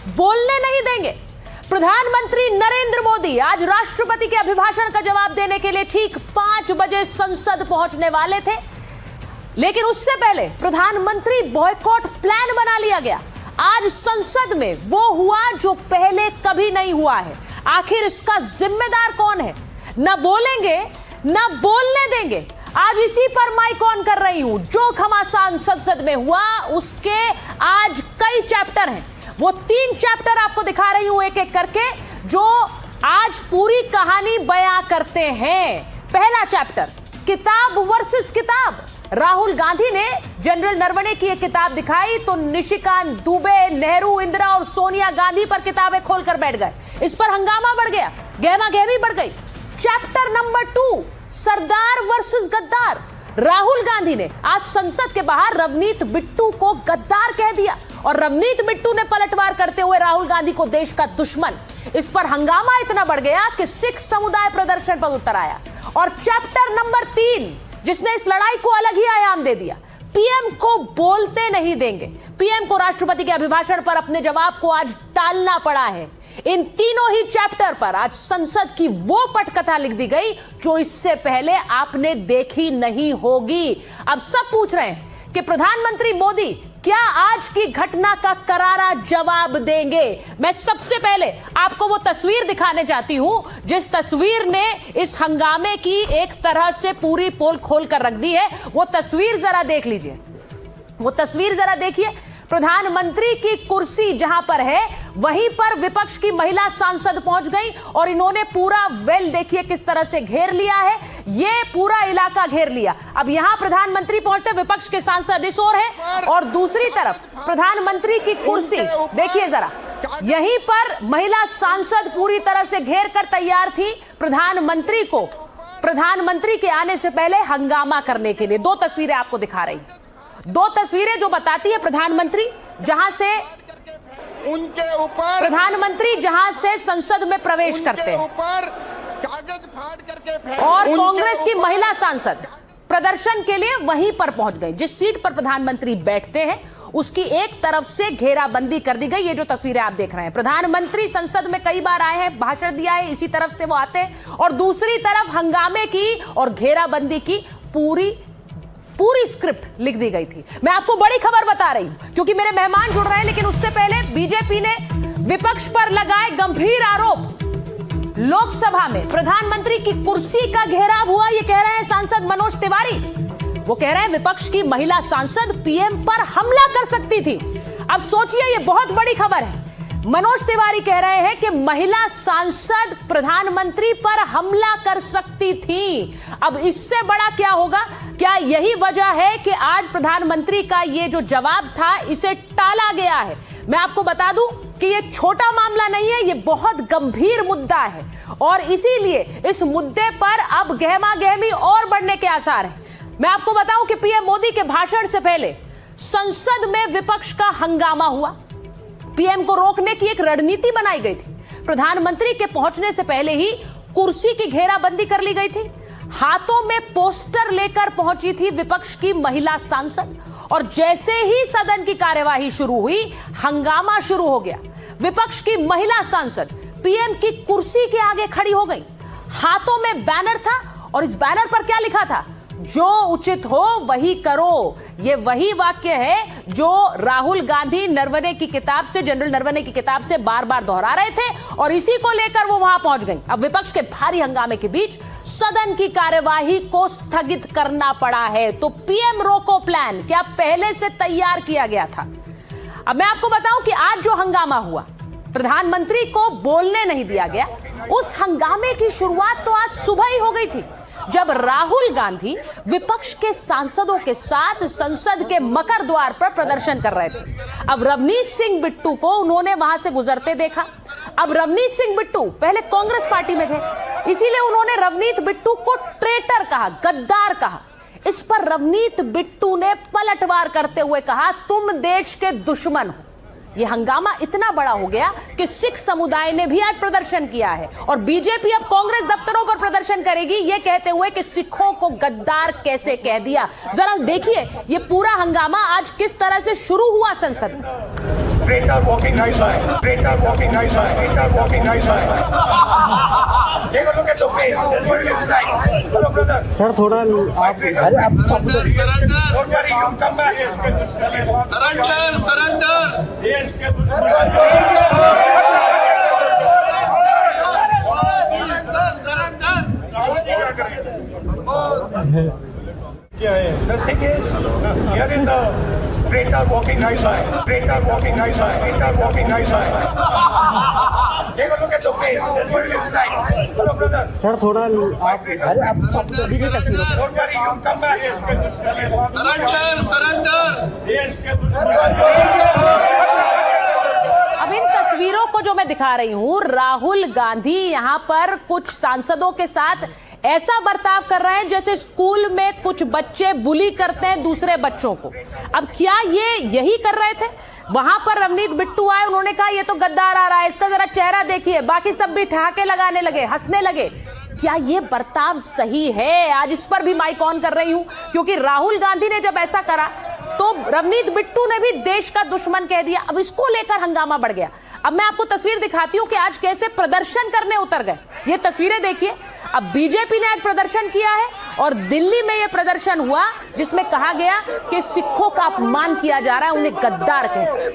बोलने नहीं देंगे। प्रधानमंत्री नरेंद्र मोदी आज राष्ट्रपति के अभिभाषण का जवाब देने के लिए ठीक 5 बजे संसद पहुंचने वाले थे, लेकिन उससे पहले प्रधानमंत्री बॉयकॉट प्लान बना लिया गया। आज संसद में वो हुआ जो पहले कभी नहीं हुआ है। आखिर इसका जिम्मेदार कौन है? न बोलेंगे न बोलने देंगे। आज इसी पर माइक ऑन कर रही हूं। जो घमासान संसद में हुआ उसके आज कई चैप्टर हैं। वो 3 चैप्टर आपको दिखा रही हूं एक एक करके, जो आज पूरी कहानी बयां करते हैं। पहला चैप्टर, किताब वर्सेस किताब। राहुल गांधी ने जनरल नरवणे की एक किताब दिखाई तो निशिकांत दुबे, नेहरू, इंदिरा और सोनिया गांधी पर किताबें खोलकर बैठ गए। इस पर हंगामा बढ़ गया, गहमा गहमी बढ़ गई। चैप्टर नंबर 2, सरदार वर्सेस गद्दार। राहुल गांधी ने आज संसद के बाहर रवनीत बिट्टू को गद्दार कह दिया और रवनीत बिट्टू ने पलटवार करते हुए राहुल गांधी को देश का दुश्मन। इस पर हंगामा इतना बढ़ गया कि सिख समुदाय प्रदर्शन पर उतर आया। और चैप्टर नंबर 3, जिसने इस लड़ाई को अलग ही आयाम दे दिया, पीएम को बोलते नहीं देंगे। पीएम को राष्ट्रपति के अभिभाषण पर अपने जवाब को आज टालना पड़ा है। इन तीनों ही चैप्टर पर आज संसद की वो पटकथा लिख दी गई जो इससे पहले आपने देखी नहीं होगी। अब सब पूछ रहे हैं कि प्रधानमंत्री मोदी क्या आज की घटना का करारा जवाब देंगे। मैं सबसे पहले आपको वो तस्वीर दिखाने चाहती हूं जिस तस्वीर ने इस हंगामे की एक तरह से पूरी पोल खोल कर रख दी है। वो तस्वीर जरा देख लीजिए, वो तस्वीर जरा देखिए। प्रधानमंत्री की कुर्सी जहां पर है वहीं पर विपक्ष की महिला सांसद पहुंच गई और इन्होंने पूरा वेल देखिए किस तरह से घेर लिया है। ये पूरा इलाका घेर लिया। अब यहां प्रधानमंत्री पहुंचते, विपक्ष के सांसद इस ओर है और दूसरी तरफ प्रधानमंत्री की कुर्सी देखिए जरा। यहीं पर महिला सांसद पूरी तरह से घेर कर तैयार थी प्रधानमंत्री को, प्रधानमंत्री के आने से पहले हंगामा करने के लिए। 2 तस्वीरें आपको दिखा रही, 2 तस्वीरें जो बताती है प्रधानमंत्री जहां से संसद में प्रवेश करते हैं कागज फाड़ करके और कांग्रेस की महिला सांसद प्रदर्शन के लिए वहीं पर पहुंच गई। जिस सीट पर प्रधानमंत्री बैठते हैं उसकी एक तरफ से घेराबंदी कर दी गई। ये जो तस्वीरें आप देख रहे हैं, प्रधानमंत्री संसद में कई बार आए हैं, भाषण दिया है, इसी तरफ से वो आते हैं और दूसरी तरफ हंगामे की और घेराबंदी की पूरी स्क्रिप्ट लिख दी गई थी। मैं आपको बड़ी खबर बता रही हूं क्योंकि मेरे मेहमान जुड़ रहे हैं, लेकिन उससे पहले बीजेपी ने विपक्ष पर लगाए गंभीर आरोप। लोकसभा में प्रधानमंत्री की कुर्सी का घेराव हुआ, ये कह रहे हैं सांसद मनोज तिवारी। वो कह रहे हैं विपक्ष की महिला सांसद पीएम पर हमला कर सकती थी। अब सोचिए, ये बहुत बड़ी खबर है। मनोज तिवारी कह रहे हैं कि महिला सांसद प्रधानमंत्री पर हमला कर सकती थी। अब इससे बड़ा क्या होगा? क्या यही वजह है कि आज प्रधानमंत्री का ये जो जवाब था इसे टाला गया है? मैं आपको बता दूं कि ये छोटा मामला नहीं है, ये बहुत गंभीर मुद्दा है और इसीलिए इस मुद्दे पर अब गहमा गहमी और बढ़ने के आसार हैं। मैं आपको बताऊं कि पीएम मोदी के भाषण से पहले संसद में विपक्ष का हंगामा हुआ। पीएम को रोकने की एक रणनीति बनाई गई थी। प्रधानमंत्री के पहुंचने से पहले ही कुर्सी की घेराबंदी कर ली गई थी। हाथों में पोस्टर लेकर पहुंची थी विपक्ष की महिला सांसद और जैसे ही सदन की कार्यवाही शुरू हुई, हंगामा शुरू हो गया। विपक्ष की महिला सांसद पीएम की कुर्सी के आगे खड़ी हो गई। हाथों में बैनर था और इस बैनर पर क्या लिखा था? जो उचित हो वही करो। ये वही वाक्य है जो राहुल गांधी नरवणे की किताब से, जनरल नरवणे की किताब से बार बार दोहरा रहे थे और इसी को लेकर वो वहां पहुंच गई। अब विपक्ष के भारी हंगामे के बीच सदन की कार्यवाही को स्थगित करना पड़ा है। तो पीएम रोको प्लान क्या पहले से तैयार किया गया था? अब मैं आपको बताऊं कि आज जो हंगामा हुआ, प्रधानमंत्री को बोलने नहीं दिया गया। उस हंगामे की शुरुआत तो आज सुबह ही हो गई थी जब राहुल गांधी विपक्ष के सांसदों के साथ संसद के मकर द्वार पर प्रदर्शन कर रहे थे। अब रवनीत सिंह बिट्टू को उन्होंने वहां से गुजरते देखा। अब रवनीत सिंह बिट्टू पहले कांग्रेस पार्टी में थे, इसीलिए उन्होंने रवनीत बिट्टू को ट्रेटर कहा, गद्दार कहा। इस पर रवनीत बिट्टू ने पलटवार करते हुए कहा, तुम देश के दुश्मन हो। यह हंगामा इतना बड़ा हो गया कि सिख समुदाय ने भी आज प्रदर्शन किया है और बीजेपी अब कांग्रेस दफ्तरों पर प्रदर्शन करेगी, यह कहते हुए कि सिखों को गद्दार कैसे कह दिया। जरा देखिए ये पूरा हंगामा आज किस तरह से शुरू हुआ संसद में। traitor walking right by, traitor walking right by, traitor walking right by. Take a look at your face. That's what it looks like. Hello, brother. Sir थोड़ा आप Don't worry, you'll come back. The thing is, here is the traitor walking right by, traitor walking right by, traitor walking right by. Take a look at your face. That's what it looks like. Hello, brother. Sir थोड़ा आप अभी नहीं तस्वीरों पर। Don't worry, you'll come back. अब इन तस्वीरों को जो मैं दिखा रही हूं, राहुल गांधी यहां पर कुछ सांसदों के साथ ऐसा बर्ताव कर रहे हैं जैसे स्कूल में कुछ बच्चे बुली करते हैं दूसरे बच्चों को। अब क्या ये यही कर रहे थे? वहां पर रवनीत बिट्टू आए, उन्होंने कहा ये तो गद्दार आ रहा है, इसका जरा चेहरा देखिए। बाकी सब भी ठहाके लगाने लगे, हंसने लगे। क्या ये बर्ताव सही है? आज इस पर भी माइक ऑन कर रही हूं क्योंकि राहुल गांधी ने जब ऐसा करा तो रवनीत बिट्टू ने भी देश का दुश्मन कह दिया। अब इसको लेकर हंगामा बढ़ गया। अब मैं आपको तस्वीर दिखाती हूं कि आज कैसे प्रदर्शन करने उतर गए। ये तस्वीरें देखिए। अब बीजेपी ने आज प्रदर्शन किया है और दिल्ली में यह प्रदर्शन हुआ जिसमें कहा गया कि सिखों का अपमान किया जा रहा है, उन्हें गद्दार कहते हैं।